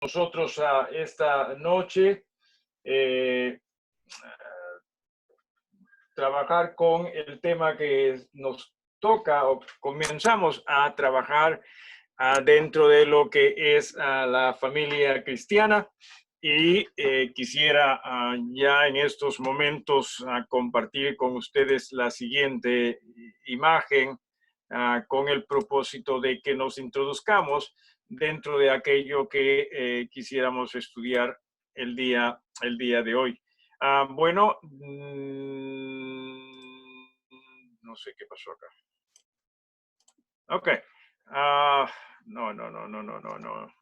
Nosotros esta noche trabajar con el tema que nos toca o comenzamos a trabajar dentro de lo que es la familia cristiana y quisiera ya en estos momentos compartir con ustedes la siguiente imagen con el propósito de que nos introduzcamos dentro de aquello que quisiéramos estudiar el día de hoy. Bueno, no sé qué pasó acá. Ok. No.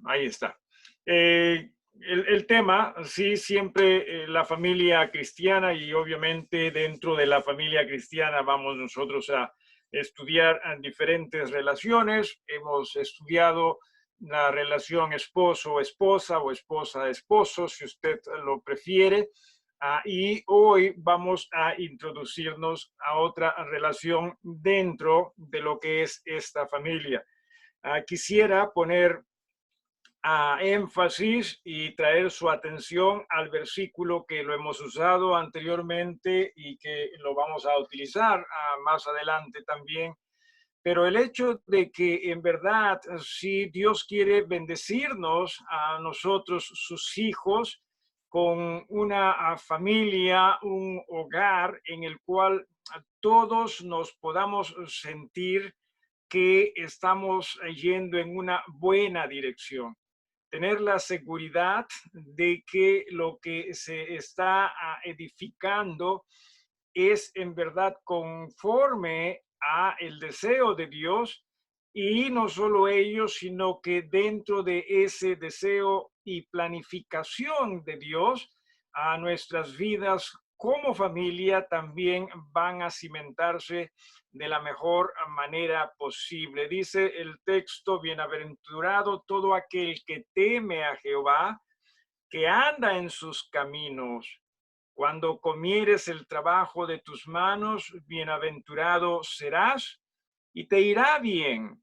Ahí está. El tema, sí, siempre la familia cristiana y obviamente dentro de la familia cristiana vamos nosotros a estudiar diferentes relaciones. Hemos estudiado la relación esposo-esposa o esposa-esposo, si usted lo prefiere. Y hoy vamos a introducirnos a otra relación dentro de lo que es esta familia. Quisiera poner énfasis y traer su atención al versículo que lo hemos usado anteriormente y que lo vamos a utilizar más adelante también. Pero el hecho de que en verdad, si Dios quiere bendecirnos a nosotros, sus hijos, con una familia, un hogar en el cual todos nos podamos sentir que estamos yendo en una buena dirección. Tener la seguridad de que lo que se está edificando es en verdad conforme a el deseo de Dios, y no solo ellos, sino que dentro de ese deseo y planificación de Dios, a nuestras vidas como familia también van a cimentarse de la mejor manera posible. Dice el texto: bienaventurado todo aquel que teme a Jehová, que anda en sus caminos. Cuando comieres el trabajo de tus manos, bienaventurado serás y te irá bien.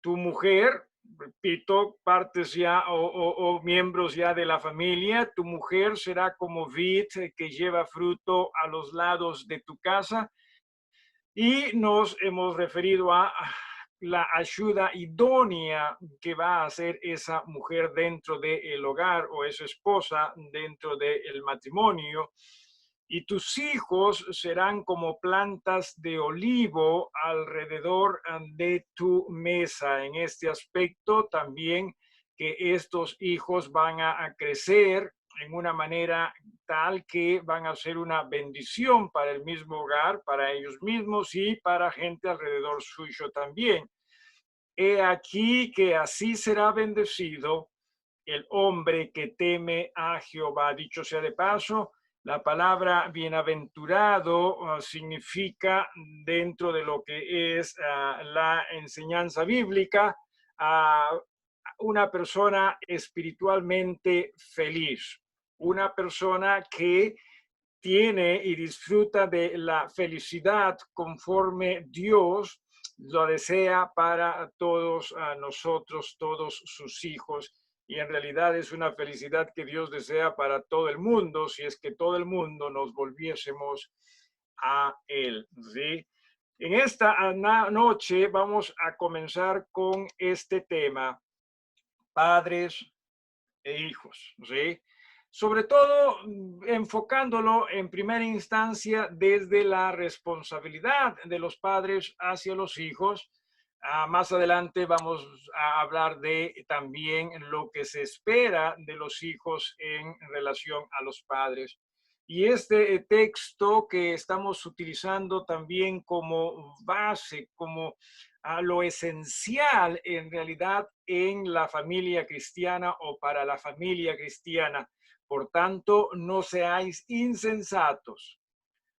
Tu mujer, repito, partes ya o miembros ya de la familia, tu mujer será como vid que lleva fruto a los lados de tu casa. Y nos hemos referido a la ayuda idónea que va a hacer esa mujer dentro del hogar o esa esposa dentro del matrimonio. Y tus hijos serán como plantas de olivo alrededor de tu mesa. En este aspecto también, que estos hijos van a crecer en una manera tal que van a ser una bendición para el mismo hogar, para ellos mismos y para gente alrededor suyo también. He aquí que así será bendecido el hombre que teme a Jehová. Dicho sea de paso, la palabra bienaventurado significa, dentro de lo que es la enseñanza bíblica, una persona espiritualmente feliz, una persona que tiene y disfruta de la felicidad conforme Dios lo desea para todos nosotros, todos sus hijos. Y en realidad es una felicidad que Dios desea para todo el mundo, si es que todo el mundo nos volviésemos a Él, ¿sí? En esta noche vamos a comenzar con este tema: padres e hijos, ¿sí? Sobre todo enfocándolo en primera instancia desde la responsabilidad de los padres hacia los hijos. Más adelante vamos a hablar de también lo que se espera de los hijos en relación a los padres. Y este texto que estamos utilizando también como base, como a lo esencial en realidad en la familia cristiana o para la familia cristiana. Por tanto, no seáis insensatos,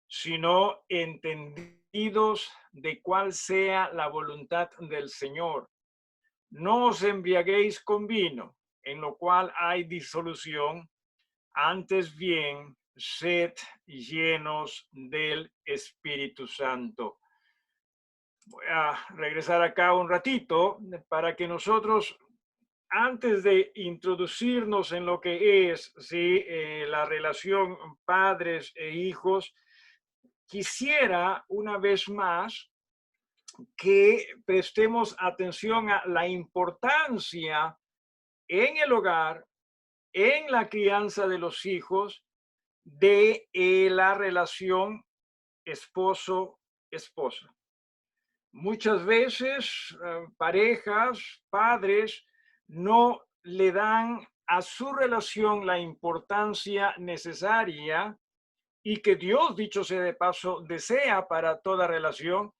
sino entendidos de cuál sea la voluntad del Señor. No os embriaguéis con vino, en lo cual hay disolución, antes bien, sed llenos del Espíritu Santo. Voy a regresar acá un ratito para que nosotros antes de introducirnos en lo que es, ¿sí? La relación padres e hijos, quisiera una vez más que prestemos atención a la importancia en el hogar, en la crianza de los hijos, de la relación esposo-esposa. Muchas veces parejas, padres, no le dan a su relación la importancia necesaria y que Dios, dicho sea de paso, desea para toda relación,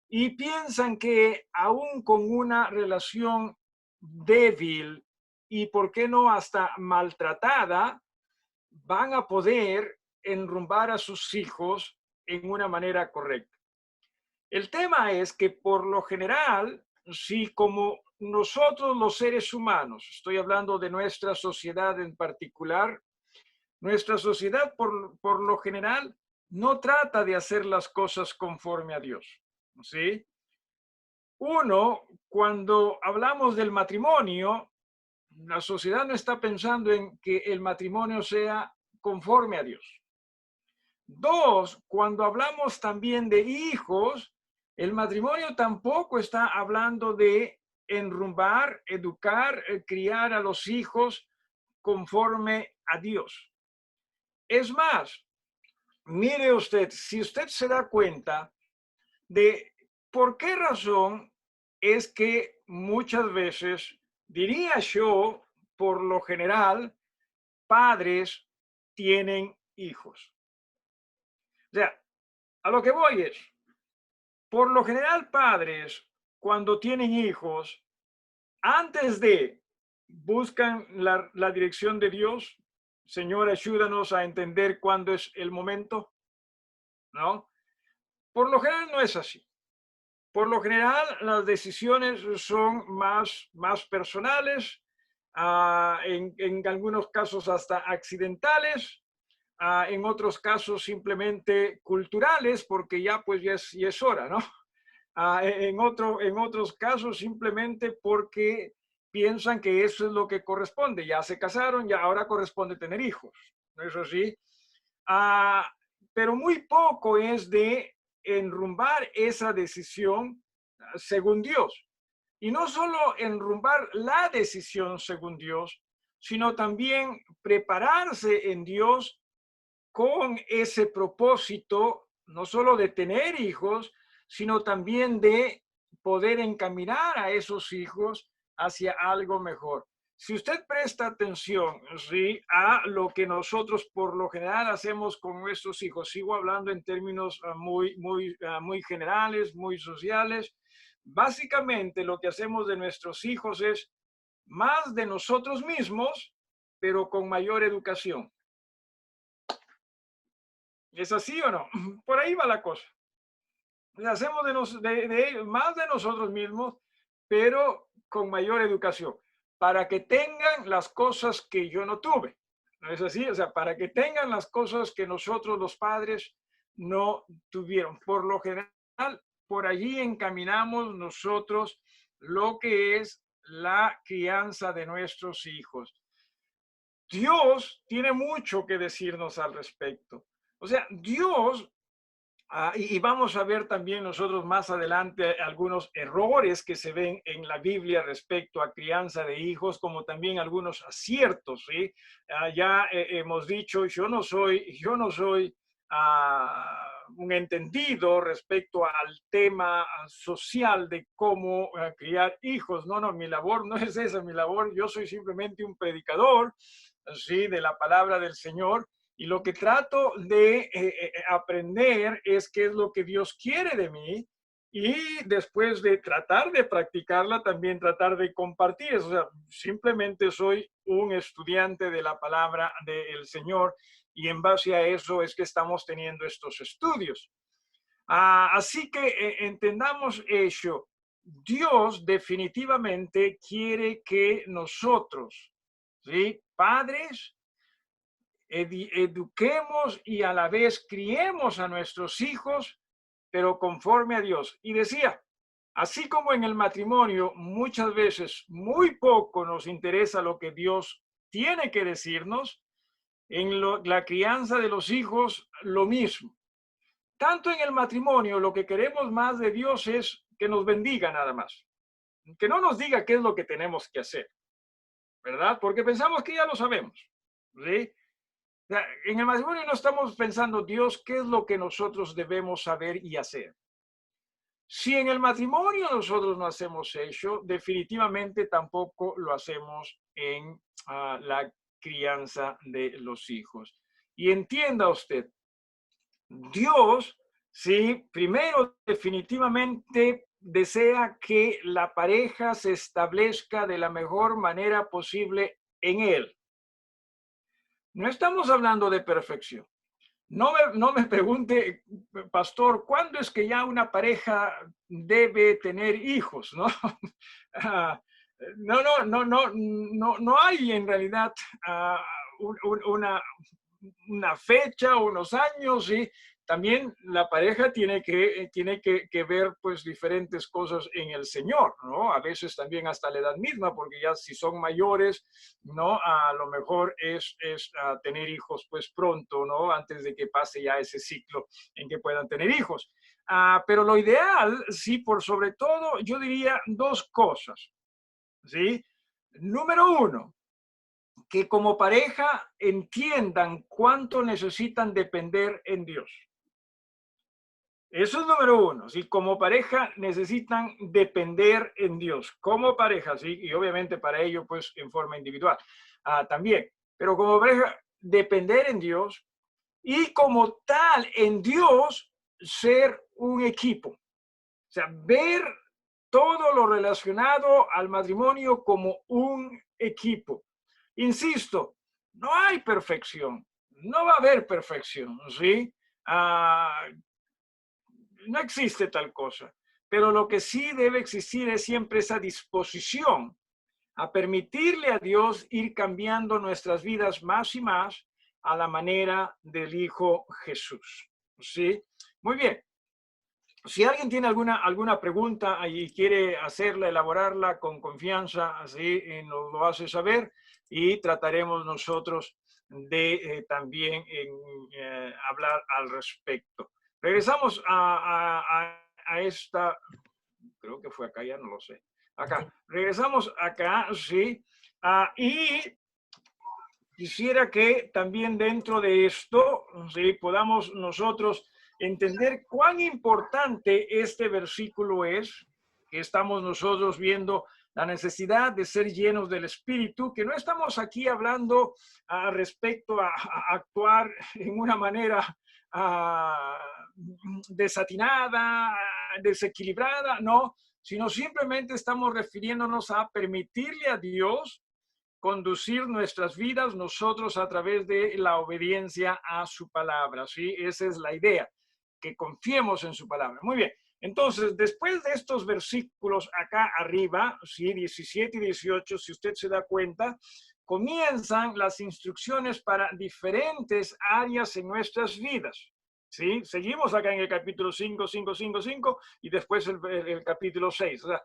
y piensan que aún con una relación débil y, ¿por qué no, hasta maltratada, van a poder enrumbar a sus hijos en una manera correcta? El tema es que por lo general, si como nosotros los seres humanos, estoy hablando de nuestra sociedad en particular, nuestra sociedad por lo general no trata de hacer las cosas conforme a Dios, ¿sí? Uno, cuando hablamos del matrimonio, la sociedad no está pensando en que el matrimonio sea conforme a Dios. Dos, cuando hablamos también de hijos, el matrimonio tampoco está hablando de enrumbar, educar, criar a los hijos conforme a Dios. Es más, mire usted, si usted se da cuenta de por qué razón es que muchas veces, diría yo, por lo general, padres tienen hijos. O sea, a lo que voy es, por lo general, padres, cuando tienen hijos, antes de buscan la dirección de Dios, Señor, ayúdanos a entender cuándo es el momento, ¿no? Por lo general no es así. Por lo general, las decisiones son más personales, en algunos casos hasta accidentales, en otros casos simplemente culturales, porque ya pues ya es hora, ¿no? En otros casos simplemente porque piensan que eso es lo que corresponde. Ya se casaron, ya ahora corresponde tener hijos, ¿no es así? Ah, pero muy poco es de enrumbar esa decisión según Dios. Y no solo enrumbar la decisión según Dios, sino también prepararse en Dios con ese propósito, no solo de tener hijos, sino también de poder encaminar a esos hijos hacia algo mejor. Si usted presta atención, ¿sí?, a lo que nosotros por lo general hacemos con nuestros hijos, sigo hablando en términos muy generales, muy sociales, básicamente lo que hacemos de nuestros hijos es más de nosotros mismos, pero con mayor educación. ¿Es así o no? Por ahí va la cosa. Hacemos de ellos más de nosotros mismos, pero con mayor educación, para que tengan las cosas que yo no tuve. ¿No es así? O sea, para que tengan las cosas que nosotros los padres no tuvieron. Por lo general, por allí encaminamos nosotros lo que es la crianza de nuestros hijos. Dios tiene mucho que decirnos al respecto. O sea, Dios, y vamos a ver también nosotros más adelante algunos errores que se ven en la Biblia respecto a crianza de hijos, como también algunos aciertos, ¿sí? Ya hemos dicho, yo no soy un entendido respecto al tema social de cómo criar hijos. No, no, mi labor no es esa, mi labor, yo soy simplemente un predicador, ¿sí?, de la palabra del Señor. Y lo que trato de aprender es qué es lo que Dios quiere de mí, y después de tratar de practicarla, también tratar de compartir. O sea, simplemente soy un estudiante de la palabra del Señor, y en base a eso es que estamos teniendo estos estudios. Así que entendamos eso. Dios definitivamente quiere que nosotros, ¿sí?, padres, eduquemos y a la vez criemos a nuestros hijos, pero conforme a Dios. Y decía, Así como en el matrimonio, muchas veces muy poco nos interesa lo que Dios tiene que decirnos, en la crianza de los hijos, lo mismo. Tanto en el matrimonio, lo que queremos más de Dios es que nos bendiga nada más, que no nos diga qué es lo que tenemos que hacer, ¿verdad? Porque pensamos que ya lo sabemos, ¿sí? O sea, en el matrimonio no estamos pensando, Dios, ¿qué es lo que nosotros debemos saber y hacer? Si en el matrimonio nosotros no hacemos eso, definitivamente tampoco lo hacemos en la crianza de los hijos. Y entienda usted, Dios, sí, primero definitivamente desea que la pareja se establezca de la mejor manera posible en él. No estamos hablando de perfección. No me pregunte, pastor, ¿cuándo es que ya una pareja debe tener hijos? ¿No? Ah, no hay en realidad una fecha, unos años, y también la pareja tiene que ver pues diferentes cosas en el Señor, ¿no? A veces también hasta la edad misma, porque ya si son mayores, ¿no? A lo mejor es tener hijos pues pronto, ¿no? Antes de que pase ya ese ciclo en que puedan tener hijos. Pero lo ideal, sí, por sobre todo, yo diría dos cosas, ¿sí? Número uno, que como pareja entiendan cuánto necesitan depender en Dios. Eso es número uno, ¿sí? Como pareja necesitan depender en Dios, como pareja, ¿sí? Y obviamente para ello, pues en forma individual también. Pero como pareja, depender en Dios y como tal en Dios ser un equipo. O sea, ver todo lo relacionado al matrimonio como un equipo. Insisto, no hay perfección, no va a haber perfección, ¿sí? Ah, no existe tal cosa, pero lo que sí debe existir es siempre esa disposición a permitirle a Dios ir cambiando nuestras vidas más y más a la manera del Hijo Jesús, ¿sí? Muy bien. Si alguien tiene alguna pregunta y quiere hacerla, elaborarla con confianza, así nos lo hace saber y trataremos nosotros de también hablar al respecto. Regresamos a esta, creo que fue acá, ya no lo sé. Acá, regresamos acá, sí, y quisiera que también dentro de esto, sí, podamos nosotros entender cuán importante este versículo es, que estamos nosotros viendo la necesidad de ser llenos del Espíritu, que no estamos aquí hablando respecto a actuar en una manera desatinada, desequilibrada, no, sino simplemente estamos refiriéndonos a permitirle a Dios conducir nuestras vidas nosotros a través de la obediencia a su palabra, ¿sí? Esa es la idea, que confiemos en su palabra. Muy bien, entonces, después de estos versículos acá arriba, ¿sí? 17 y 18, si usted se da cuenta, comienzan las instrucciones para diferentes áreas en nuestras vidas. ¿Sí? Seguimos acá en el capítulo 5, 5, 5, 5 y después el capítulo 6. O sea,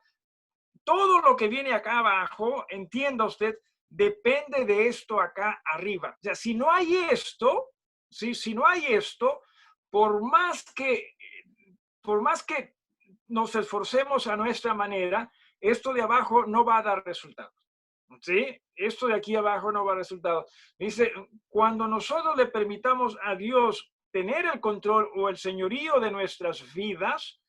todo lo que viene acá abajo, entienda usted, depende de esto acá arriba. O sea, si no hay esto, ¿sí? Si no hay esto, por más que, por más que nos esforcemos a nuestra manera, esto de abajo no va a dar resultados. ¿Sí? Esto de aquí abajo no va a dar resultados. Dice, cuando nosotros le permitamos a Dios tener el control o el señorío de nuestras vidas,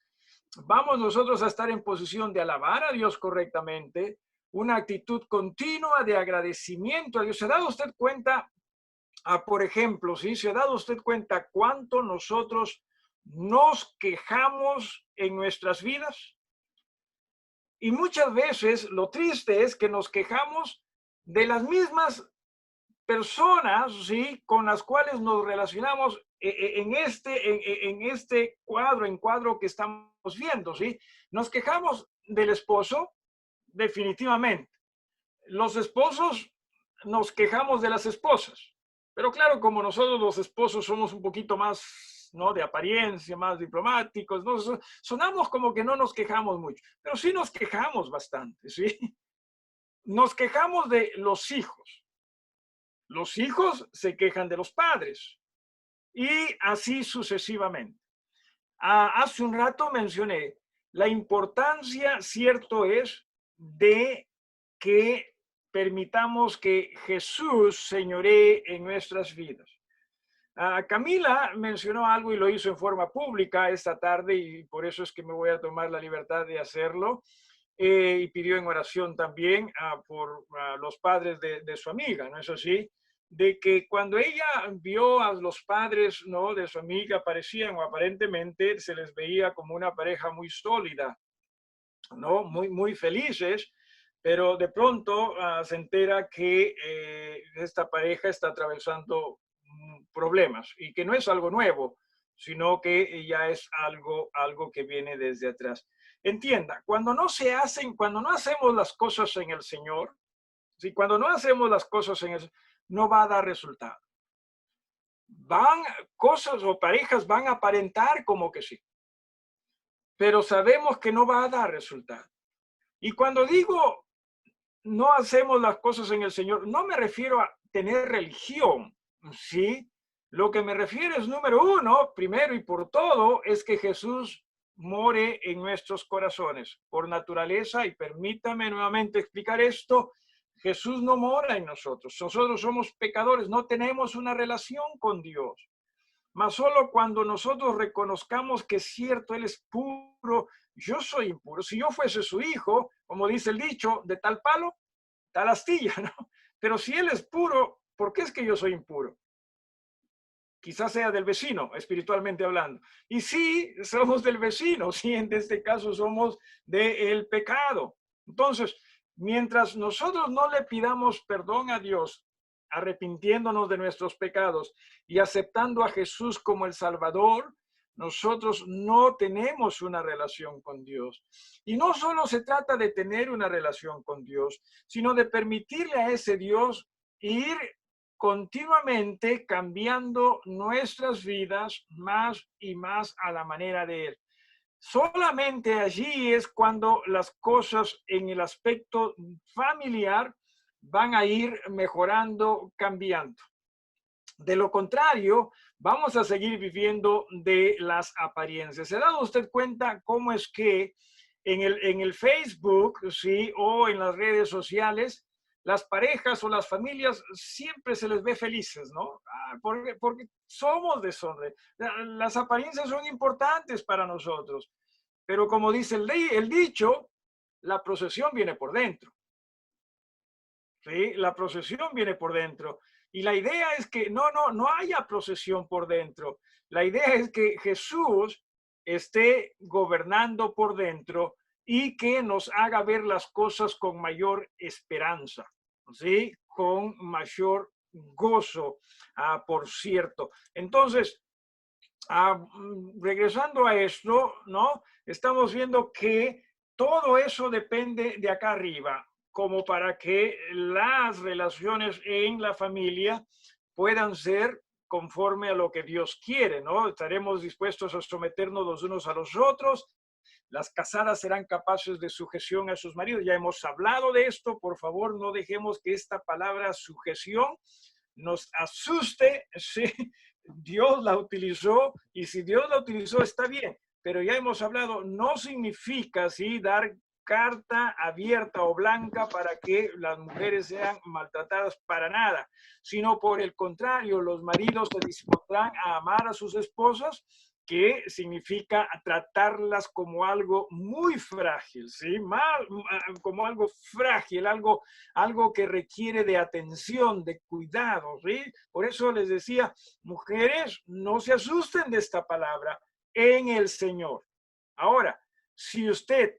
vamos nosotros a estar en posición de alabar a Dios correctamente, una actitud continua de agradecimiento a Dios. ¿Se ha dado usted cuenta, por ejemplo, ¿sí? ¿Se ha dado usted cuenta cuánto nosotros nos quejamos en nuestras vidas? Y muchas veces lo triste es que nos quejamos de las mismas personas, ¿sí? Con las cuales nos relacionamos en este encuadro que estamos viendo, ¿sí? Nos quejamos del esposo, definitivamente. Los esposos nos quejamos de las esposas. Pero claro, como nosotros los esposos somos un poquito más ¿no? De apariencia, más diplomáticos, ¿no? Sonamos como que no nos quejamos mucho, pero sí nos quejamos bastante, ¿sí? Nos quejamos de los hijos. Los hijos se quejan de los padres y así sucesivamente. Hace un rato mencioné la importancia, cierto es, de que permitamos que Jesús señoree en nuestras vidas. Camila mencionó algo y lo hizo en forma pública esta tarde y por eso es que me voy a tomar la libertad de hacerlo. Y pidió en oración también por los padres de su amiga, ¿no es así? De que cuando ella vio a los padres, ¿no? De su amiga, parecían o aparentemente se les veía como una pareja muy sólida, ¿no? Muy felices, pero de pronto se entera que esta pareja está atravesando problemas y que no es algo nuevo, sino que ya es algo que viene desde atrás. Entienda, cuando no hacemos las cosas en el Señor, ¿sí? Cuando no hacemos las cosas en el no va a dar resultado. Van cosas o parejas van a aparentar como que sí, pero sabemos que no va a dar resultado. Y cuando digo no hacemos las cosas en el Señor, no me refiero a tener religión, ¿sí? Lo que me refiero es, número uno, primero y por todo, es que Jesús more en nuestros corazones por naturaleza, y permítame nuevamente explicar esto, Jesús no mora en nosotros. Nosotros somos pecadores, no tenemos una relación con Dios. Mas solo cuando nosotros reconozcamos que es cierto, Él es puro, yo soy impuro. Si yo fuese su hijo, como dice el dicho, de tal palo, tal astilla, ¿no? Pero si Él es puro, ¿por qué es que yo soy impuro? Quizás sea del vecino, espiritualmente hablando. Y sí, somos del vecino, sí, en este caso somos del pecado. Entonces, mientras nosotros no le pidamos perdón a Dios, arrepintiéndonos de nuestros pecados y aceptando a Jesús como el Salvador, nosotros no tenemos una relación con Dios. Y no solo se trata de tener una relación con Dios, sino de permitirle a ese Dios ir continuamente cambiando nuestras vidas más y más a la manera de Él. Solamente allí es cuando las cosas en el aspecto familiar van a ir mejorando, cambiando. De lo contrario, vamos a seguir viviendo de las apariencias. ¿Se ha dado usted cuenta cómo es que en el Facebook, sí, o en las redes sociales, las parejas o las familias siempre se les ve felices, ¿no? Porque somos de sonre. Las apariencias son importantes para nosotros, pero como dice el dicho, la procesión viene por dentro. ¿Sí? La procesión viene por dentro. Y la idea es que no haya procesión por dentro. La idea es que Jesús esté gobernando por dentro y que nos haga ver las cosas con mayor esperanza, ¿sí? Con mayor gozo, por cierto. Entonces, regresando a esto, ¿no? Estamos viendo que todo eso depende de acá arriba, como para que las relaciones en la familia puedan ser conforme a lo que Dios quiere, ¿no? Estaremos dispuestos a someternos los unos a los otros. Las casadas serán capaces de sujeción a sus maridos. Ya hemos hablado de esto. Por favor, no dejemos que esta palabra sujeción nos asuste, ¿sí? Dios la utilizó y si Dios la utilizó está bien, pero ya hemos hablado, no significa, ¿sí? Dar carta abierta o blanca para que las mujeres sean maltratadas para nada, sino por el contrario, los maridos se dispondrán a amar a sus esposas, que significa tratarlas como algo muy frágil, ¿sí? Como algo frágil, algo que requiere de atención, de cuidado, ¿sí? Por eso les decía, mujeres, no se asusten de esta palabra en el Señor. Ahora, si usted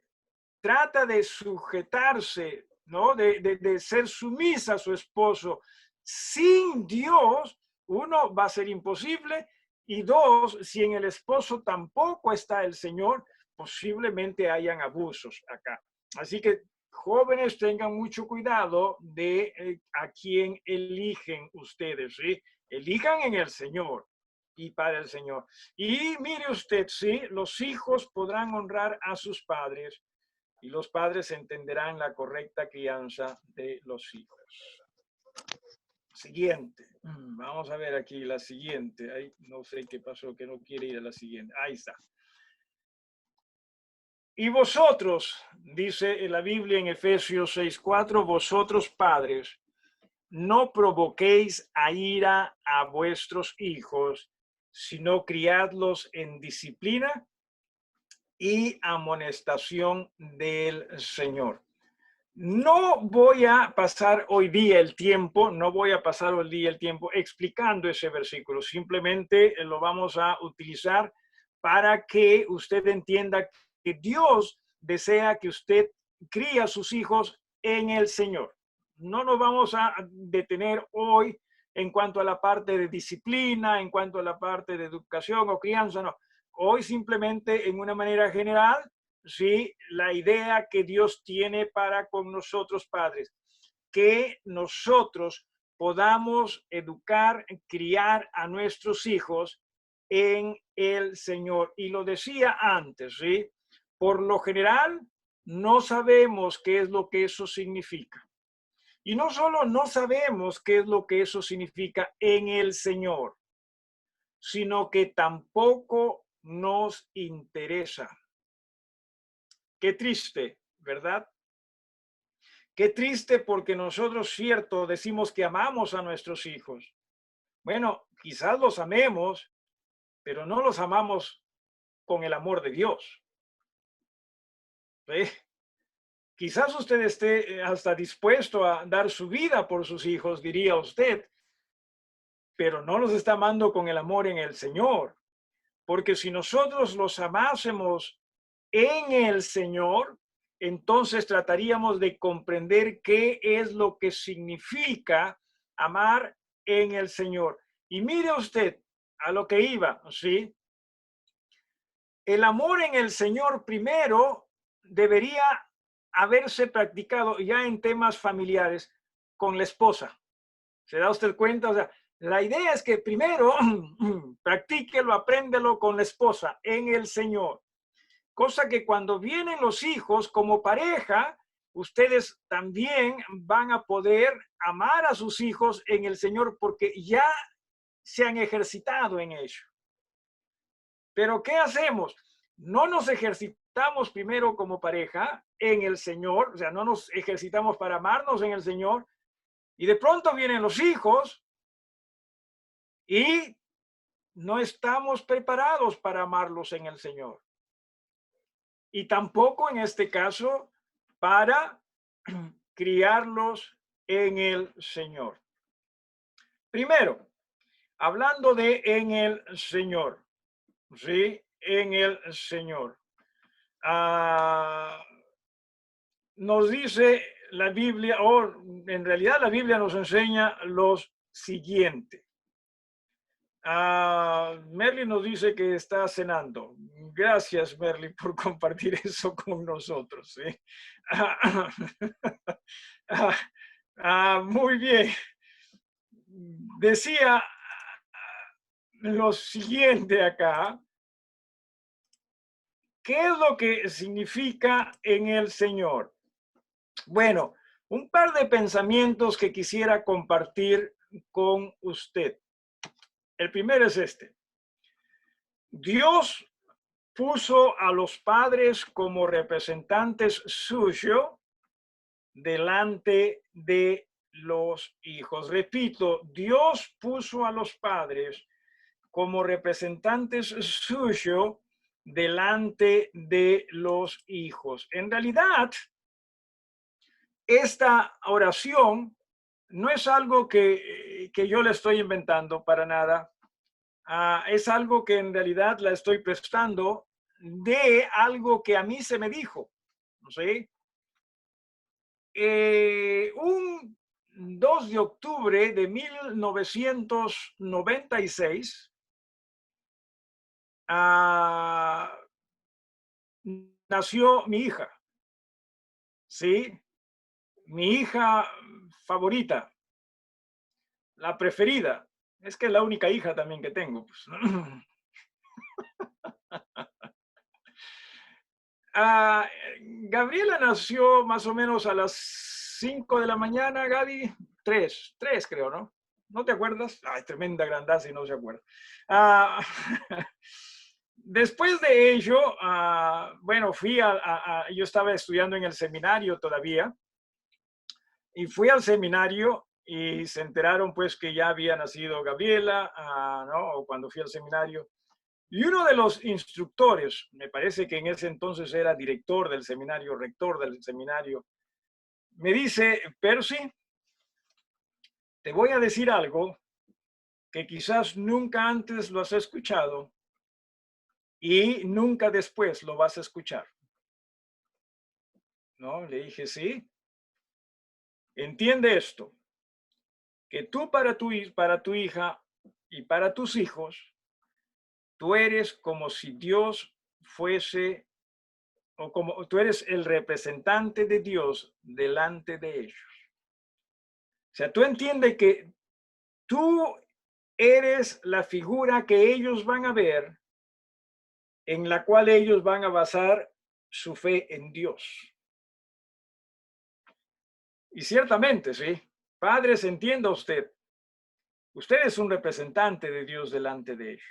trata de sujetarse, ¿no? De ser sumisa a su esposo sin Dios, uno, va a ser imposible, y dos, si en el esposo tampoco está el Señor, posiblemente hayan abusos acá. Así que jóvenes, tengan mucho cuidado de a quién eligen ustedes, ¿sí? Elijan en el Señor. y para el Señor. Y mire usted, sí, los hijos podrán honrar a sus padres y los padres entenderán la correcta crianza de los hijos. Siguiente. Vamos a ver aquí la siguiente. Ay, no sé qué pasó, que no quiere ir a la siguiente. Ahí está. Y vosotros, dice en la Biblia en Efesios 6:4, vosotros padres, no provoquéis a ira a vuestros hijos, sino criadlos en disciplina y amonestación del Señor. No voy a pasar hoy día el tiempo, no voy a pasar hoy día el tiempo explicando ese versículo, simplemente lo vamos a utilizar para que usted entienda que Dios desea que usted críe a sus hijos en el Señor. No nos vamos a detener hoy en cuanto a la parte de disciplina, en cuanto a la parte de educación o crianza, no. Hoy simplemente en una manera general, sí, la idea que Dios tiene para con nosotros padres, que nosotros podamos educar, criar a nuestros hijos en el Señor. Y lo decía antes, ¿sí? Por lo general, no sabemos qué es lo que eso significa. Y no solo no sabemos qué es lo que eso significa en el Señor, sino que tampoco nos interesa. Qué triste, ¿verdad? Qué triste porque nosotros, cierto, decimos que amamos a nuestros hijos. Bueno, quizás los amemos, pero no los amamos con el amor de Dios. ¿Sí? Quizás usted esté hasta dispuesto a dar su vida por sus hijos, diría usted, pero no los está amando con el amor en el Señor. Porque si nosotros los amásemos en el Señor, entonces trataríamos de comprender qué es lo que significa amar en el Señor. Y mire usted a lo que iba, ¿sí? El amor en el Señor primero debería haberse practicado ya en temas familiares con la esposa. ¿Se da usted cuenta? O sea, la idea es que primero practíquelo, apréndelo con la esposa en el Señor. Cosa que cuando vienen los hijos como pareja, ustedes también van a poder amar a sus hijos en el Señor porque ya se han ejercitado en ello. Pero ¿qué hacemos? No nos ejercitamos primero como pareja en el Señor, o sea, no nos ejercitamos para amarnos en el Señor, y de pronto vienen los hijos y no estamos preparados para amarlos en el Señor. Y tampoco en este caso para criarlos en el Señor. Primero, hablando de en el Señor, ¿sí? En el Señor. Nos dice la Biblia, o en realidad la Biblia nos enseña lo siguiente. Merly nos dice que está cenando. Gracias, Merly, por compartir eso con nosotros. ¿Sí? Muy bien. Decía lo siguiente acá. ¿Qué es lo que significa en el Señor? Bueno, un par de pensamientos que quisiera compartir con usted. El primero es este. Dios puso a los padres como representantes suyos delante de los hijos. Repito, Dios puso a los padres como representantes suyos delante de los hijos. En realidad, esta oración no es algo que yo le estoy inventando para nada. Es algo que en realidad la estoy prestando de algo que a mí se me dijo. ¿Sí? Un 2 de octubre de 1996, nació mi hija. ¿Sí? Mi hija favorita, la preferida, Es que es la única hija también que tengo, pues. Ah, Gabriela nació más o menos a las 5 de la mañana, Gaby. 3 creo, ¿no? ¿No te acuerdas? Ay, tremenda grandaza y no se acuerda. Ah, después de ello, bueno, yo estaba estudiando en el seminario todavía y fui al seminario y se enteraron pues que ya había nacido Gabriela, ¿no? O cuando fui al seminario. Y uno de los instructores, me parece que en ese entonces era director del seminario, rector del seminario, me dice, Percy, te voy a decir algo que quizás nunca antes lo has escuchado y nunca después lo vas a escuchar. ¿No? Le dije, sí, entiende esto, que tú para tu hija y para tus hijos, tú eres como si Dios fuese, o como tú eres el representante de Dios delante de ellos. O sea, tú entiendes que tú eres la figura que ellos van a ver, en la cual ellos van a basar su fe en Dios. Y ciertamente, sí, padres, entienda usted, usted es un representante de Dios delante de ellos.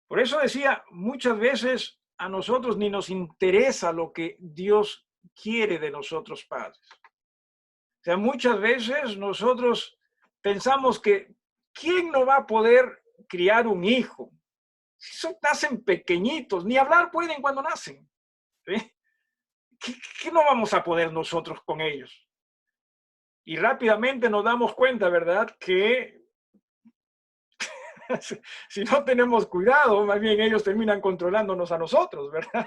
Por eso decía, muchas veces a nosotros ni nos interesa lo que Dios quiere de nosotros padres. O sea, muchas veces nosotros pensamos que ¿quién no va a poder criar un hijo? Si nacen pequeñitos, ni hablar pueden cuando nacen. ¿Sí? ¿Qué no vamos a poder nosotros con ellos? Y rápidamente nos damos cuenta, ¿verdad? Que si no tenemos cuidado, más bien ellos terminan controlándonos a nosotros, ¿verdad?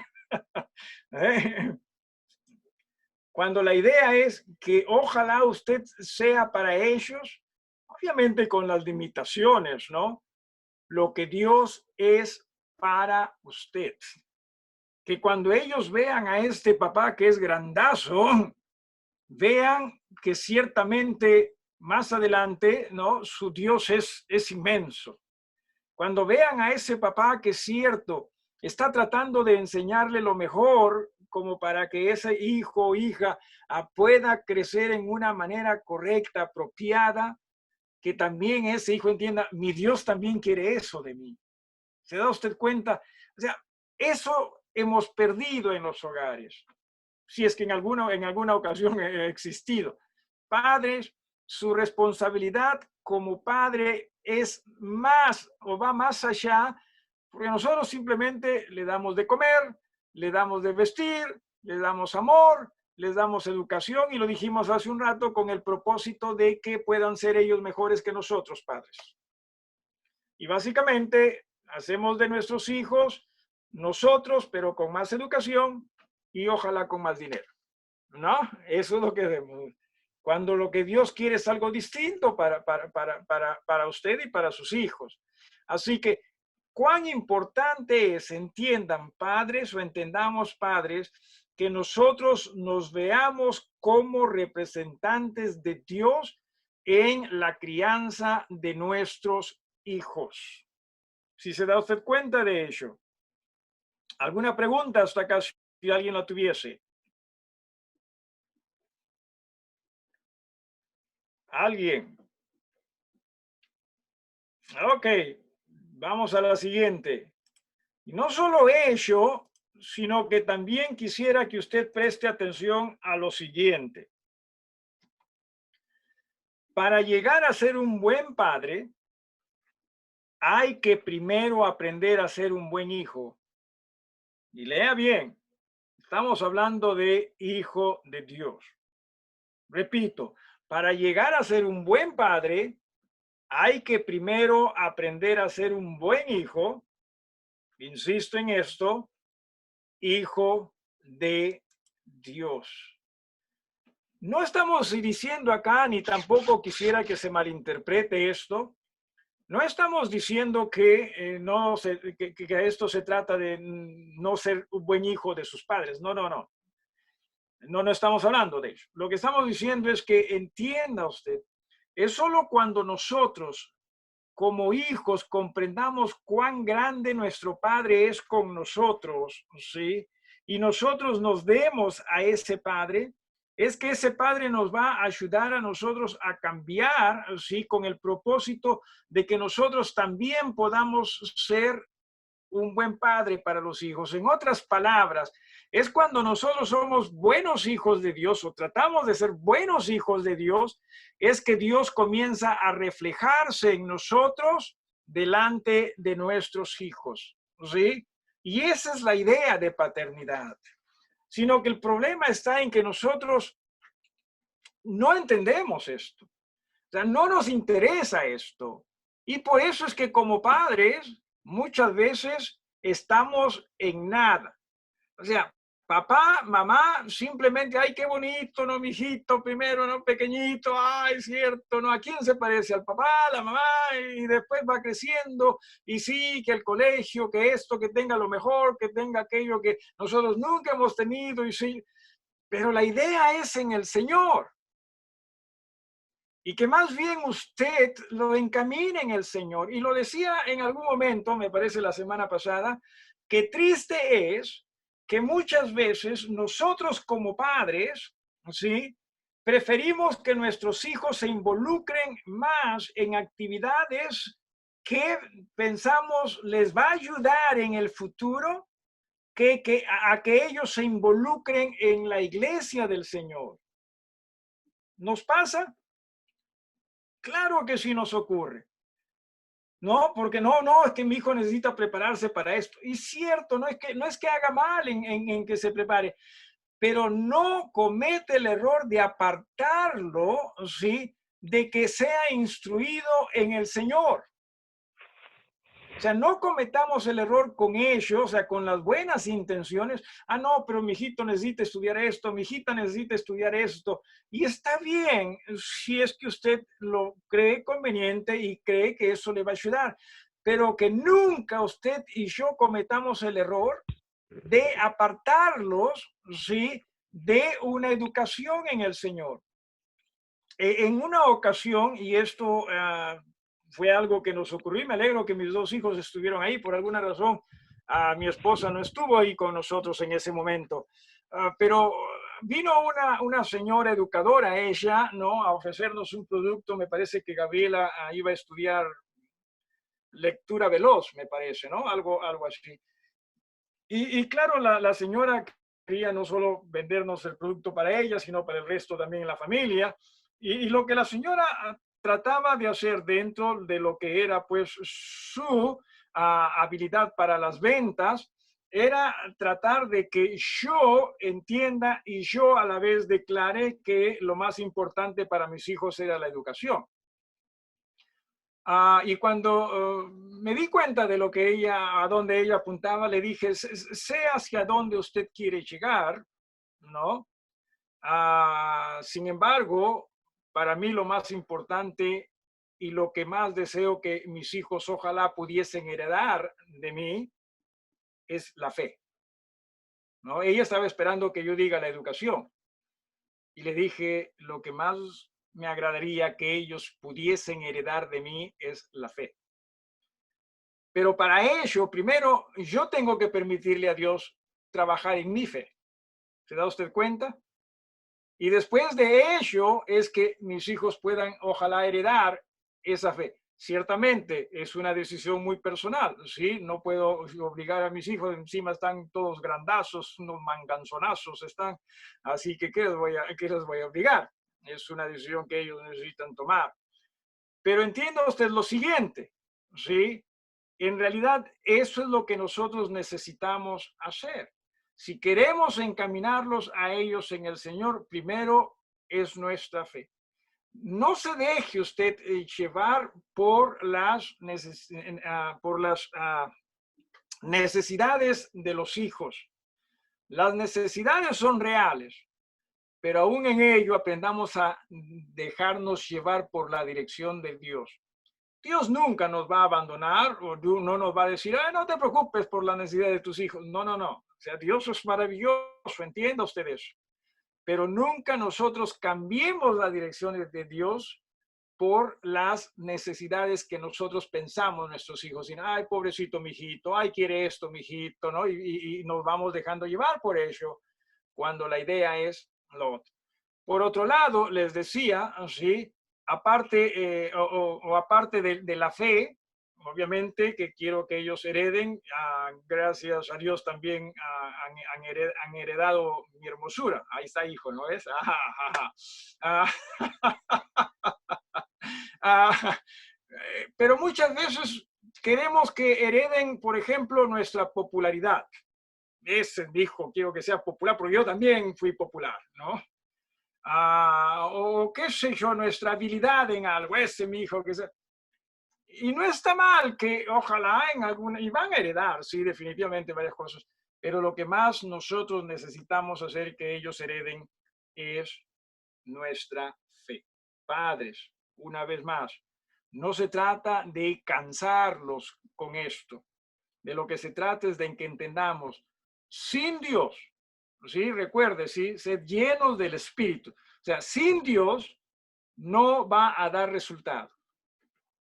Cuando la idea es que ojalá usted sea para ellos, obviamente con las limitaciones, ¿no? Lo que Dios es para usted. Que cuando ellos vean a este papá que es grandazo, vean que ciertamente más adelante, ¿no? Su Dios es inmenso. Cuando vean a ese papá que es cierto, está tratando de enseñarle lo mejor como para que ese hijo o hija pueda crecer en una manera correcta, apropiada, que también ese hijo entienda, mi Dios también quiere eso de mí. ¿Se da usted cuenta? O sea, eso hemos perdido en los hogares, si es que en alguna ocasión ha existido. Padres, su responsabilidad como padre es más o va más allá, porque nosotros simplemente le damos de comer, le damos de vestir, le damos amor, les damos educación y lo dijimos hace un rato con el propósito de que puedan ser ellos mejores que nosotros, padres. Y básicamente hacemos de nuestros hijos nosotros, pero con más educación y ojalá con más dinero. ¿No? Eso es lo que hacemos. Cuando lo que Dios quiere es algo distinto para usted y para sus hijos. Así que, cuán importante es, entiendan padres o entendamos padres, que nosotros nos veamos como representantes de Dios en la crianza de nuestros hijos. Si se da usted cuenta de ello. ¿Alguna pregunta hasta acá si alguien la tuviese? ¿Alguien? Ok, vamos a la siguiente. Y no solo ello, sino que también quisiera que usted preste atención a lo siguiente. Para llegar a ser un buen padre, hay que primero aprender a ser un buen hijo. Y lea bien, estamos hablando de hijo de Dios. Repito, para llegar a ser un buen padre, hay que primero aprender a ser un buen hijo. Insisto en esto, hijo de Dios. No estamos diciendo acá, ni tampoco quisiera que se malinterprete esto, no estamos diciendo que, que esto se trata de no ser un buen hijo de sus padres. No, no, no. No estamos hablando de eso. Lo que estamos diciendo es que entienda usted, es solo cuando nosotros como hijos comprendamos cuán grande nuestro Padre es con nosotros, ¿sí? Y nosotros nos demos a ese Padre, es que ese Padre nos va a ayudar a nosotros a cambiar, ¿sí? Con el propósito de que nosotros también podamos ser un buen padre para los hijos. En otras palabras, es cuando nosotros somos buenos hijos de Dios o tratamos de ser buenos hijos de Dios, es que Dios comienza a reflejarse en nosotros delante de nuestros hijos, ¿sí? Y esa es la idea de paternidad. Sino que el problema está en que nosotros no entendemos esto. O sea, no nos interesa esto. Y por eso es que como padres muchas veces estamos en nada. O sea, papá, mamá, simplemente, ay, qué bonito, ¿no, mijito? Primero, ¿no? Pequeñito, ay, cierto, ¿no? ¿A quién se parece? Al papá, a la mamá, y después va creciendo, y sí, que el colegio, que esto, que tenga lo mejor, que tenga aquello que nosotros nunca hemos tenido, y sí, pero la idea es en el Señor. Y que más bien usted lo encamine en el Señor. Y lo decía en algún momento, me parece la semana pasada, que triste es que muchas veces nosotros como padres, ¿sí? Preferimos que nuestros hijos se involucren más en actividades que pensamos les va a ayudar en el futuro a que ellos se involucren en la iglesia del Señor. ¿Nos pasa? Claro que sí nos ocurre. No, porque no, es que mi hijo necesita prepararse para esto. Y cierto, no es que haga mal en que se prepare, pero no comete el error de apartarlo, ¿sí? De que sea instruido en el Señor. O sea, no cometamos el error con ellos, o sea, con las buenas intenciones. Ah, no, pero mi hijito necesita estudiar esto, mi hijita necesita estudiar esto. Y está bien si es que usted lo cree conveniente y cree que eso le va a ayudar. Pero que nunca usted y yo cometamos el error de apartarlos, ¿sí? De una educación en el Señor. En una ocasión, y esto fue algo que nos ocurrió, y me alegro que mis dos hijos estuvieron ahí, por alguna razón, mi esposa no estuvo ahí con nosotros en ese momento, pero vino una señora educadora, ella, ¿no? A ofrecernos un producto, me parece que Gabriela iba a estudiar lectura veloz, me parece, ¿no? Algo así. Y claro, la señora quería no solo vendernos el producto para ella, sino para el resto también en la familia. Y lo que la señora trataba de hacer dentro de lo que era pues su habilidad para las ventas, era tratar de que yo entienda y yo a la vez declare que lo más importante para mis hijos era la educación. Y cuando me di cuenta de lo que ella, a dónde ella apuntaba, le dije, sé hacia dónde usted quiere llegar, ¿no? Sin embargo, para mí lo más importante y lo que más deseo que mis hijos ojalá pudiesen heredar de mí es la fe, ¿no? Ella estaba esperando que yo diga la educación y le dije, lo que más me agradaría que ellos pudiesen heredar de mí es la fe. Pero para ello, primero, yo tengo que permitirle a Dios trabajar en mi fe. ¿Se da usted cuenta? Y después de ello es que mis hijos puedan, ojalá, heredar esa fe. Ciertamente es una decisión muy personal, ¿sí? No puedo obligar a mis hijos, encima están todos grandazos, unos manganzonazos están, así que ¿qué les voy a obligar? Es una decisión que ellos necesitan tomar. Pero entienda usted lo siguiente, ¿sí? En realidad, eso es lo que nosotros necesitamos hacer. Si queremos encaminarlos a ellos en el Señor, primero es nuestra fe. No se deje usted llevar por las necesidades de los hijos. Las necesidades son reales, pero aún en ello aprendamos a dejarnos llevar por la dirección de Dios. Dios nunca nos va a abandonar o no nos va a decir, no te preocupes por la necesidad de tus hijos. No, no, no. O sea, Dios es maravilloso, entienda usted eso. Pero nunca nosotros cambiemos la dirección de Dios por las necesidades que nosotros pensamos nuestros hijos. Y, ay, pobrecito mijito, ay, quiere esto mijito, ¿no? Y nos vamos dejando llevar por ello, cuando la idea es lo otro. Por otro lado, les decía, ¿sí? Aparte, aparte de la fe, obviamente que quiero que ellos hereden, gracias a Dios también han heredado mi hermosura. Ahí está, hijo, ¿no es? Pero muchas veces queremos que hereden, por ejemplo, nuestra popularidad. Ese dijo, quiero que sea popular, porque yo también fui popular, ¿no? O qué sé yo, nuestra habilidad en algo, ese mi hijo que sea. Y no está mal que ojalá en alguna, y van a heredar, sí, definitivamente varias cosas, pero lo que más nosotros necesitamos hacer que ellos hereden es nuestra fe. Padres, una vez más, no se trata de cansarlos con esto. De lo que se trata es de que entendamos, sin Dios, ¿sí? Recuerde, ¿sí? Sed llenos del Espíritu. O sea, sin Dios no va a dar resultados.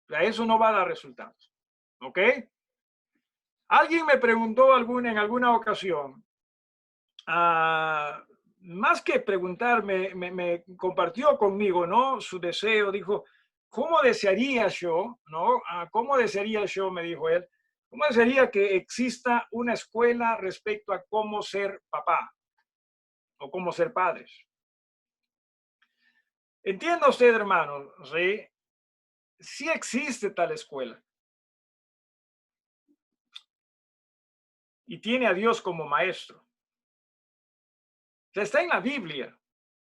O sea, eso no va a dar resultados. ¿Ok? Alguien me preguntó en alguna ocasión, más que preguntarme, me compartió conmigo, ¿no? Su deseo, dijo, ¿cómo desearía yo, ¿no? ¿Cómo desearía yo, me dijo él, cómo desearía que exista una escuela respecto a cómo ser papá o cómo ser padres? Entienda usted, hermano, ¿sí? Sí existe tal escuela y tiene a Dios como maestro. Está en la Biblia,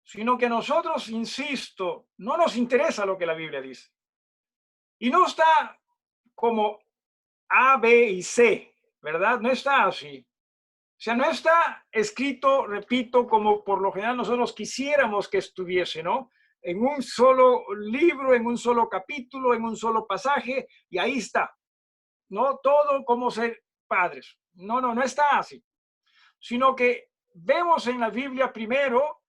sino que a nosotros, insisto, no nos interesa lo que la Biblia dice. Y no está como A, B y C, ¿verdad? No está así. O sea, no está escrito, repito, como por lo general nosotros quisiéramos que estuviese, ¿no? En un solo libro, en un solo capítulo, en un solo pasaje, y ahí está, ¿no? Todo como ser padres. No, no, no está así. Sino que vemos en la Biblia primero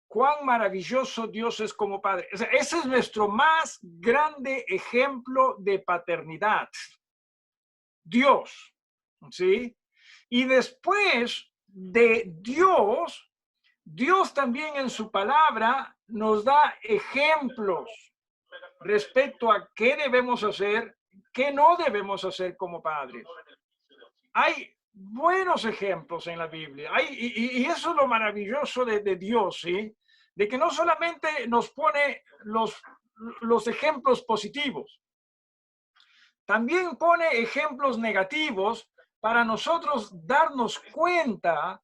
cuán maravilloso Dios es como padre. O sea, ese es nuestro más grande ejemplo de paternidad. Dios, ¿sí? Y después de Dios, Dios también en su palabra nos da ejemplos respecto a qué debemos hacer, qué no debemos hacer como padres. Hay buenos ejemplos en la Biblia. Y eso es lo maravilloso de Dios, ¿sí? De que no solamente nos pone los ejemplos positivos, también pone ejemplos negativos para nosotros darnos cuenta,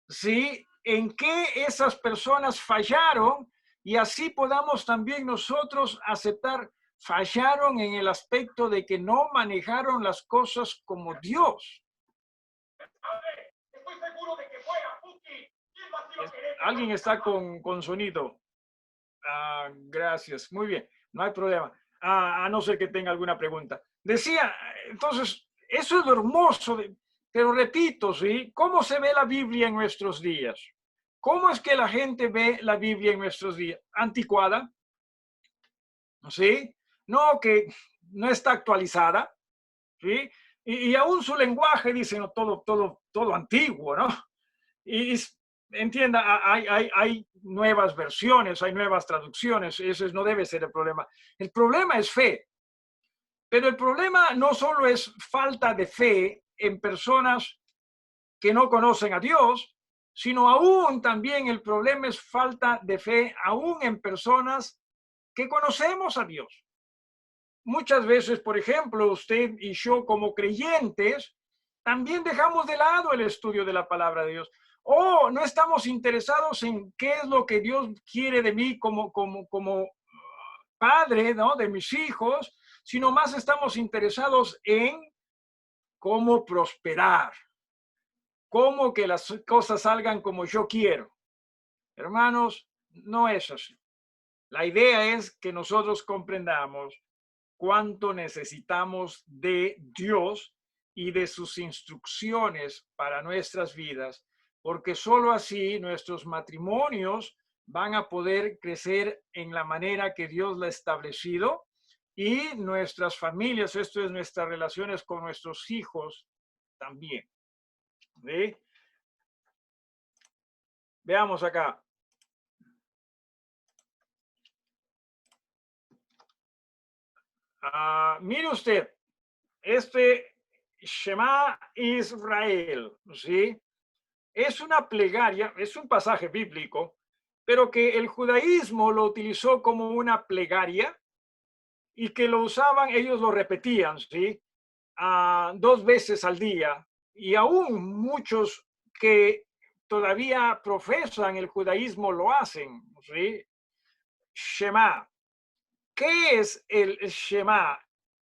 ¿sí? En qué esas personas fallaron y así podamos también nosotros aceptar, fallaron en el aspecto de que no manejaron las cosas como Dios. Alguien está con sonido. Gracias. Muy bien. No hay problema. A no ser que tenga alguna pregunta. Decía, entonces, eso es lo hermoso, pero repito, ¿sí? ¿Cómo se ve la Biblia en nuestros días? ¿Cómo es que la gente ve la Biblia en nuestros días? ¿Anticuada? ¿Sí? No, que no está actualizada, ¿sí? Y aún su lenguaje dice, no, todo antiguo, ¿no? Y entienda, hay nuevas versiones, hay nuevas traducciones, ese no debe ser el problema. El problema es fe. Pero el problema no solo es falta de fe en personas que no conocen a Dios, sino aún también el problema es falta de fe aún en personas que conocemos a Dios. Muchas veces, por ejemplo, usted y yo como creyentes, también dejamos de lado el estudio de la palabra de Dios. O no estamos interesados en qué es lo que Dios quiere de mí como padre, ¿no? De mis hijos, sino más estamos interesados en cómo prosperar, cómo que las cosas salgan como yo quiero. Hermanos, no es así. La idea es que nosotros comprendamos cuánto necesitamos de Dios y de sus instrucciones para nuestras vidas, porque solo así nuestros matrimonios van a poder crecer en la manera que Dios la ha establecido y nuestras familias, esto es nuestras relaciones con nuestros hijos también. ¿Sí? Veamos acá. Mire usted, este Shema Israel, ¿sí? Es una plegaria, es un pasaje bíblico, pero que el judaísmo lo utilizó como una plegaria y que lo usaban, ellos lo repetían, ¿sí? 2 veces al día. Y aún muchos que todavía profesan el judaísmo lo hacen, ¿sí? Shema. ¿Qué es el Shema?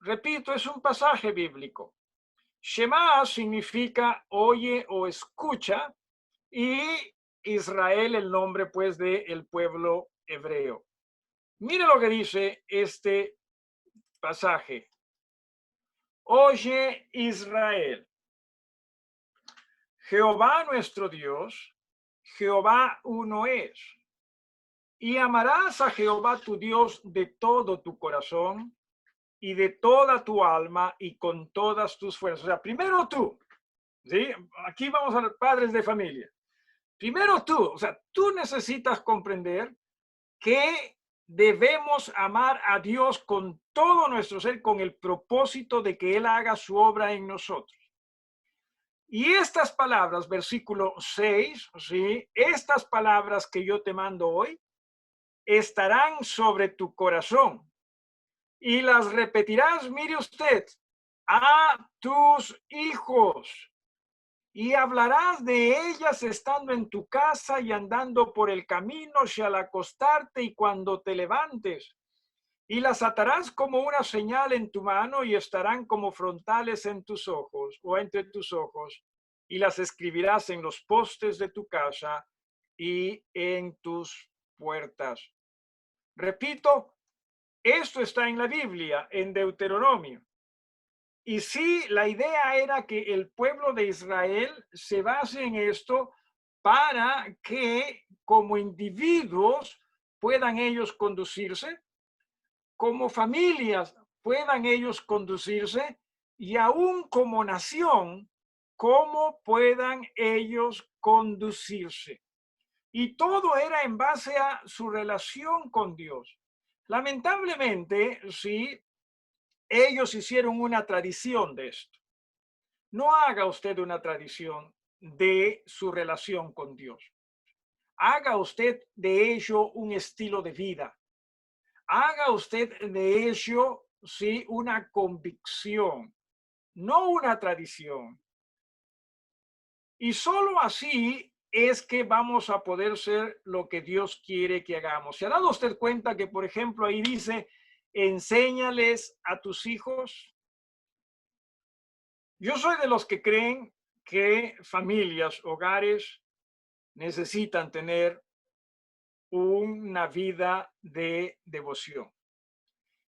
Repito, es un pasaje bíblico. Shema significa oye o escucha y Israel el nombre pues de el pueblo hebreo. Mire lo que dice este pasaje. Oye Israel, Jehová nuestro Dios, Jehová uno es. Y amarás a Jehová tu Dios de todo tu corazón y de toda tu alma y con todas tus fuerzas. O sea, primero tú, ¿sí? Aquí vamos a los padres de familia. Primero tú, o sea, tú necesitas comprender que debemos amar a Dios con todo nuestro ser, con el propósito de que Él haga su obra en nosotros. Y estas palabras, versículo 6, ¿sí? Estas palabras que yo te mando hoy estarán sobre tu corazón y las repetirás, mire usted, a tus hijos y hablarás de ellas estando en tu casa y andando por el camino y al acostarte y cuando te levantes. Y las atarás como una señal en tu mano y estarán como frontales en tus ojos o entre tus ojos. Y las escribirás en los postes de tu casa y en tus puertas. Repito, esto está en la Biblia, en Deuteronomio. Y sí, la idea era que el pueblo de Israel se base en esto para que como individuos puedan ellos conducirse, como familias puedan ellos conducirse y aún como nación, cómo puedan ellos conducirse. Y todo era en base a su relación con Dios. Lamentablemente, sí, ellos hicieron una tradición de esto. No haga usted una tradición de su relación con Dios. Haga usted de ello un estilo de vida. Haga usted de ello, sí, una convicción, no una tradición. Y solo así es que vamos a poder ser lo que Dios quiere que hagamos. ¿Se ha dado usted cuenta que, por ejemplo, ahí dice, enséñales a tus hijos? Yo soy de los que creen que familias, hogares, necesitan tener una vida de devoción.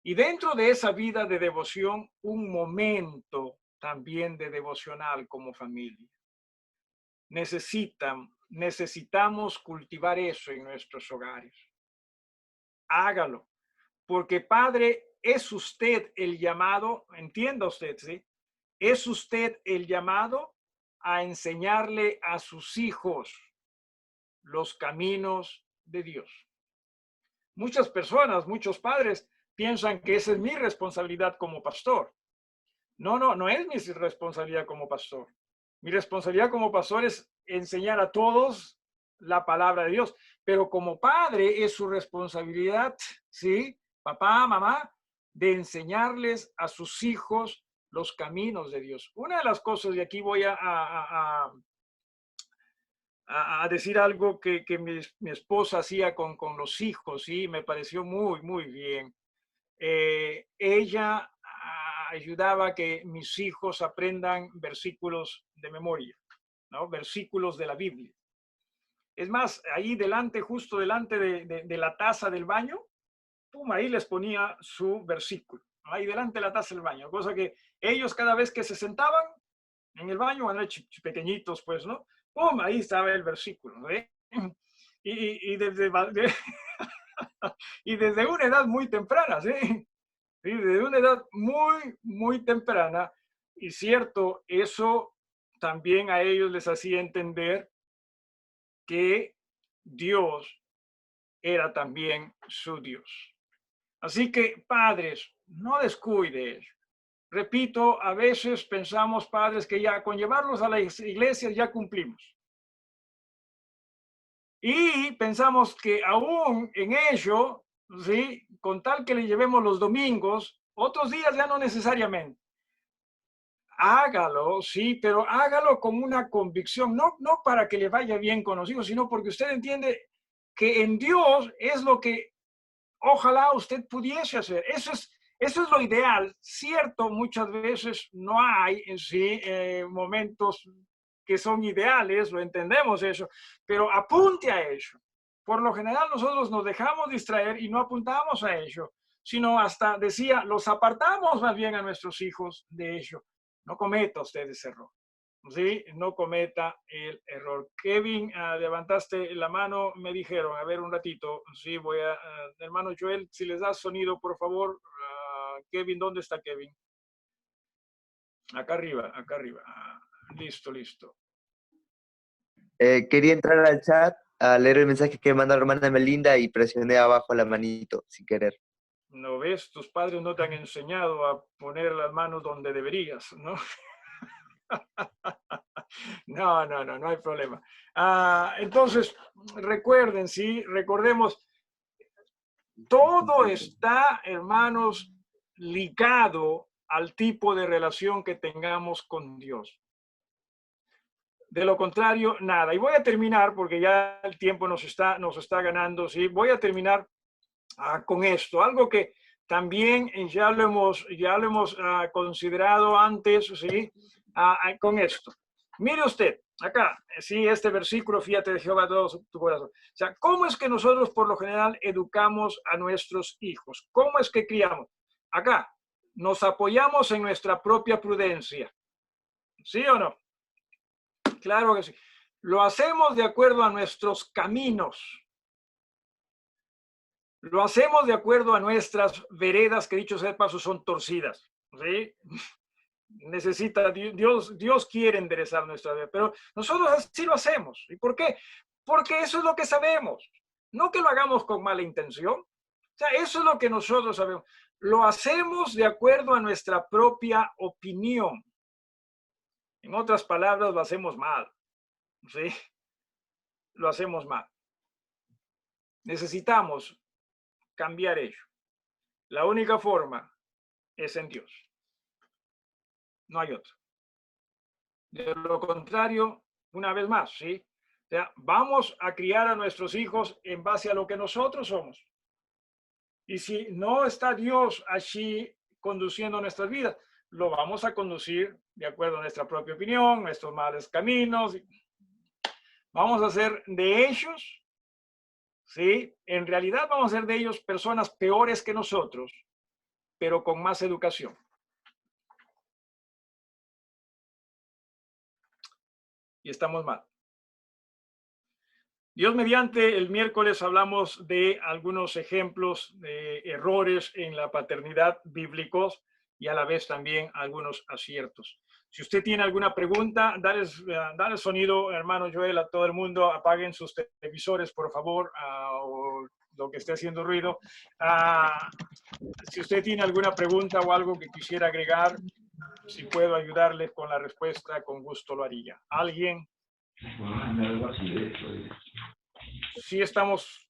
Y dentro de esa vida de devoción, un momento también de devocional como familia. Necesitamos cultivar eso en nuestros hogares. Hágalo, porque Padre, es usted el llamado, entienda usted, ¿sí? Es usted el llamado a enseñarle a sus hijos los caminos de Dios. Muchas personas, muchos padres piensan que esa es mi responsabilidad como pastor. No es mi responsabilidad como pastor. Mi responsabilidad como pastor es enseñar a todos la palabra de Dios, pero como padre es su responsabilidad, ¿sí? Papá, mamá, de enseñarles a sus hijos los caminos de Dios. Una de las cosas, y aquí voy a decir algo que mi esposa hacía con los hijos, y me pareció muy bien. Ella ayudaba a que mis hijos aprendan versículos de memoria, ¿no? Versículos de la Biblia. Es más, ahí delante, justo delante de la taza del baño, pum, ahí les ponía su versículo, ¿no? Ahí delante de la taza del baño, cosa que ellos cada vez que se sentaban en el baño, cuando eran pequeñitos, pues, ¿no? ¡Pum! Ahí estaba el versículo, ¿no? y desde, y desde una edad muy temprana, ¿sí? ¿Sí? Desde una edad muy, muy temprana. Y cierto, eso también a ellos les hacía entender que Dios era también su Dios. Así que, padres, no descuide. Repito, a veces pensamos, padres, que ya con llevarlos a las iglesias ya cumplimos. Y pensamos que aún en ello, ¿sí? Con tal que le llevemos los domingos, otros días ya no necesariamente. Hágalo, sí, pero hágalo con una convicción, no para que le vaya bien con los hijos, sino porque usted entiende que en Dios es lo que ojalá usted pudiese hacer. Eso es lo ideal. Cierto, muchas veces no hay en sí momentos que son ideales, lo entendemos eso, pero apunte a ello. Por lo general nosotros nos dejamos distraer y no apuntamos a ello, sino hasta decía, los apartamos más bien a nuestros hijos de ello. No cometa usted ese error. Sí, no cometa el error. Kevin, levantaste la mano, me dijeron, a ver un ratito, sí, hermano Joel, si les das sonido, por favor. Kevin, ¿dónde está Kevin? Acá arriba, acá arriba. Listo, listo. Quería entrar al chat a leer el mensaje que manda la hermana Melinda y presioné abajo la manito sin querer. ¿No ves? Tus padres no te han enseñado a poner las manos donde deberías, ¿no? No hay problema. Entonces, recuerden, sí, recordemos, todo está, hermanos, ligado al tipo de relación que tengamos con Dios. De lo contrario, nada. Y voy a terminar, porque ya el tiempo nos está ganando, ¿sí? Voy a terminar con esto, algo que también ya lo hemos considerado antes, ¿sí? Con esto. Mire usted, acá, sí, este versículo, fíjate de Jehová todo tu corazón. O sea, ¿cómo es que nosotros por lo general educamos a nuestros hijos? ¿Cómo es que criamos? Acá, nos apoyamos en nuestra propia prudencia. ¿Sí o no? Claro que sí. Lo hacemos de acuerdo a nuestros caminos. Lo hacemos de acuerdo a nuestras veredas, que dicho sea de paso, son torcidas. ¿Sí? Necesita Dios quiere enderezar nuestra vida, pero nosotros así lo hacemos. ¿Y por qué? Porque eso es lo que sabemos. No que lo hagamos con mala intención. O sea, eso es lo que nosotros sabemos. Lo hacemos de acuerdo a nuestra propia opinión. En otras palabras, lo hacemos mal. ¿Sí? Lo hacemos mal. Necesitamos cambiar ello. La única forma es en Dios. No hay otra. De lo contrario, una vez más, ¿sí? O sea, vamos a criar a nuestros hijos en base a lo que nosotros somos. Y si no está Dios allí conduciendo nuestras vidas, lo vamos a conducir de acuerdo a nuestra propia opinión, nuestros malos caminos. Vamos a hacer de ellos, ¿sí? En realidad vamos a ser de ellos personas peores que nosotros, pero con más educación. Y estamos mal. Dios mediante, el miércoles hablamos de algunos ejemplos de errores en la paternidad bíblicos y a la vez también algunos aciertos. Si usted tiene alguna pregunta, dale sonido, hermano Joel, a todo el mundo. Apaguen sus televisores, por favor, o lo que esté haciendo ruido. Si usted tiene alguna pregunta o algo que quisiera agregar, si puedo ayudarle con la respuesta, con gusto lo haría. ¿Alguien? Sí, estamos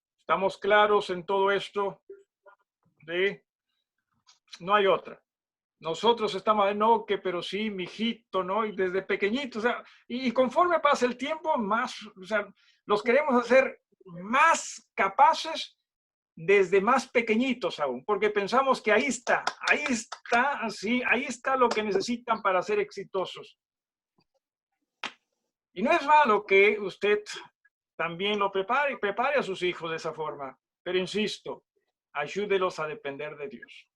claros en todo esto. ¿Sí? No hay otra. Nosotros estamos, no, que pero sí, mijito, ¿no? Y desde pequeñito, o sea, y conforme pasa el tiempo, más, o sea, los queremos hacer más capaces desde más pequeñitos aún, porque pensamos que ahí está, sí, ahí está lo que necesitan para ser exitosos. Y no es malo que usted también lo prepare a sus hijos de esa forma, pero insisto, ayúdelos a depender de Dios.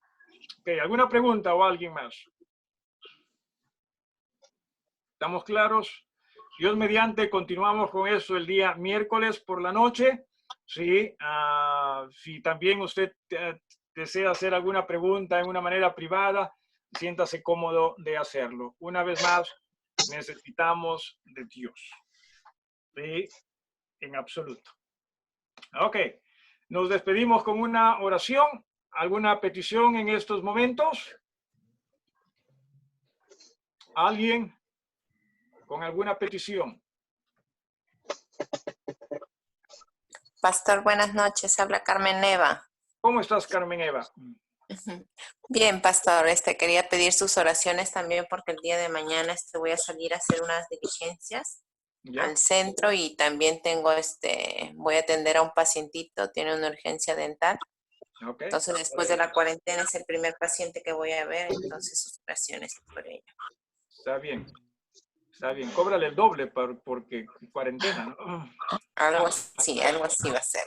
Okay, ¿alguna pregunta o alguien más? ¿Estamos claros? Dios mediante, continuamos con eso el día miércoles por la noche. Sí, si también usted desea hacer alguna pregunta en una manera privada, siéntase cómodo de hacerlo. Una vez más, necesitamos de Dios. Sí, en absoluto. Ok, nos despedimos con una oración. ¿Alguna petición en estos momentos? ¿Alguien con alguna petición? Pastor, buenas noches. Habla Carmen Neva. ¿Cómo estás, Carmen Eva? Bien, pastor, quería pedir sus oraciones también porque el día de mañana voy a salir a hacer unas diligencias ¿Ya? al centro y también tengo voy a atender a un pacientito, tiene una urgencia dental. Okay. Entonces, después de la cuarentena es el primer paciente que voy a ver, entonces sus oraciones por ello. Está bien. Está bien. Cóbrale el doble porque cuarentena, ¿no? Algo así va a ser.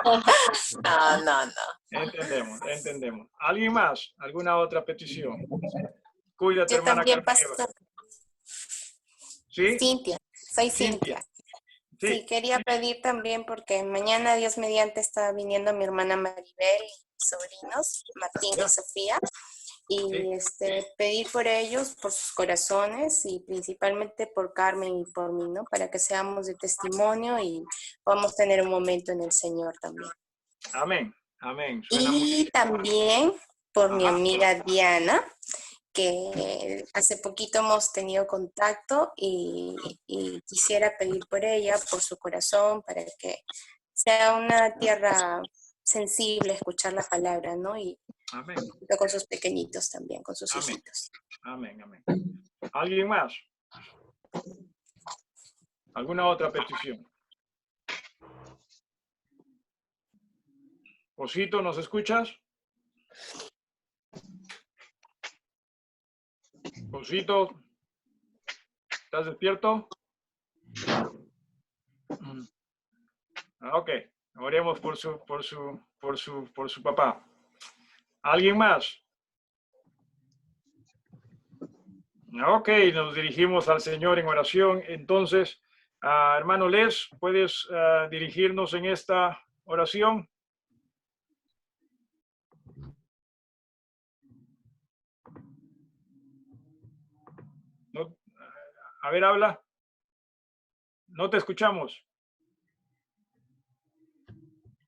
No. Entendemos. ¿Alguien más? ¿Alguna otra petición? Cuídate, Yo hermana también, Carmen Eva. pastor. ¿Sí? Cintia, soy Cintia. Sí. Sí, quería pedir también porque mañana, Dios mediante, está viniendo mi hermana Maribel y mis sobrinos, Martín y Sofía, y pedir por ellos, por sus corazones y principalmente por Carmen y por mí, ¿no? Para que seamos de testimonio y podamos tener un momento en el Señor también. Amén. Suena muy Y bien. también por mi Ajá. amiga Diana, que hace poquito hemos tenido contacto y quisiera pedir por ella, por su corazón, para que sea una tierra sensible a escuchar la palabra, ¿no? Y Amén. con sus pequeñitos también, con sus Amén. hijitos. Amén. ¿Alguien más? ¿Alguna otra petición? Osito, ¿nos escuchas? Osito, ¿estás despierto? Ok, oremos por su papá. ¿Alguien más? Ok, nos dirigimos al Señor en oración. Entonces, hermano Les, ¿puedes dirigirnos en esta oración? No, a ver, habla. No te escuchamos.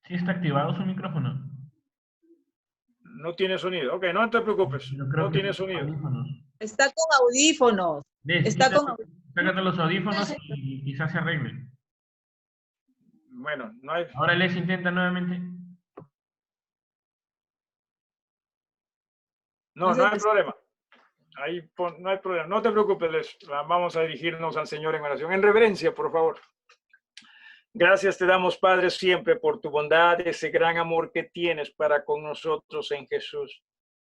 Sí está activado su micrófono. No tiene sonido. Ok, no te preocupes. Yo creo No que tiene está con sonido. audífonos. Está con audífonos. Sácate los audífonos y quizás se arregle. Bueno, no hay... Ahora Les intenta nuevamente. No hay problema. Ahí no hay problema. No te preocupes, Les. Vamos a dirigirnos al Señor en oración. En reverencia, por favor. Gracias te damos, Padre, siempre por tu bondad, ese gran amor que tienes para con nosotros en Jesús.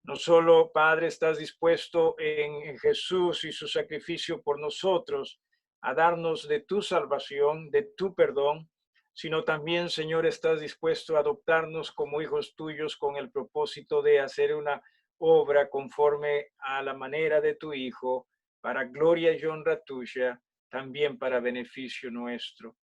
No solo, Padre, estás dispuesto en Jesús y su sacrificio por nosotros a darnos de tu salvación, de tu perdón, sino también, Señor, estás dispuesto a adoptarnos como hijos tuyos con el propósito de hacer una obra conforme a la manera de tu Hijo, para gloria y honra tuya, también para beneficio nuestro.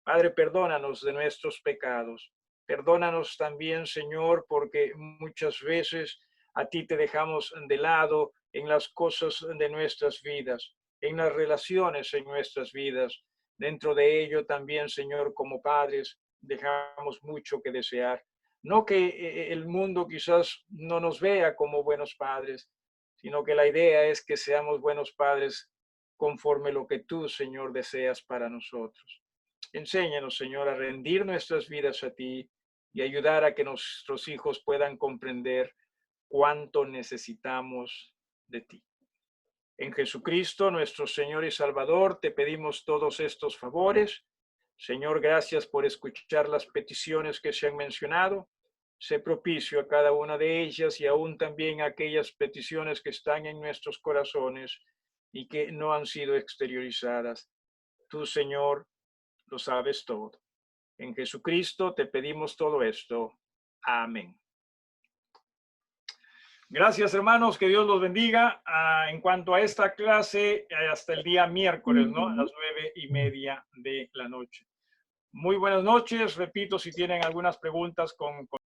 Padre, perdónanos de nuestros pecados. Perdónanos también, Señor, porque muchas veces a ti te dejamos de lado en las cosas de nuestras vidas, en las relaciones en nuestras vidas. Dentro de ello también, Señor, como padres, dejamos mucho que desear. No que el mundo quizás no nos vea como buenos padres, sino que la idea es que seamos buenos padres conforme lo que tú, Señor, deseas para nosotros. Enséñanos, Señor, a rendir nuestras vidas a ti y ayudar a que nuestros hijos puedan comprender cuánto necesitamos de ti. En Jesucristo, nuestro Señor y Salvador, te pedimos todos estos favores. Señor, gracias por escuchar las peticiones que se han mencionado. Sé propicio a cada una de ellas y aún también a aquellas peticiones que están en nuestros corazones y que no han sido exteriorizadas. Tú, Señor, lo sabes todo. En Jesucristo te pedimos todo esto. Amén. Gracias, hermanos, que Dios los bendiga. En cuanto a esta clase, hasta el día miércoles, ¿no? A las 9:30 de la noche. Muy buenas noches. Repito, si tienen algunas preguntas con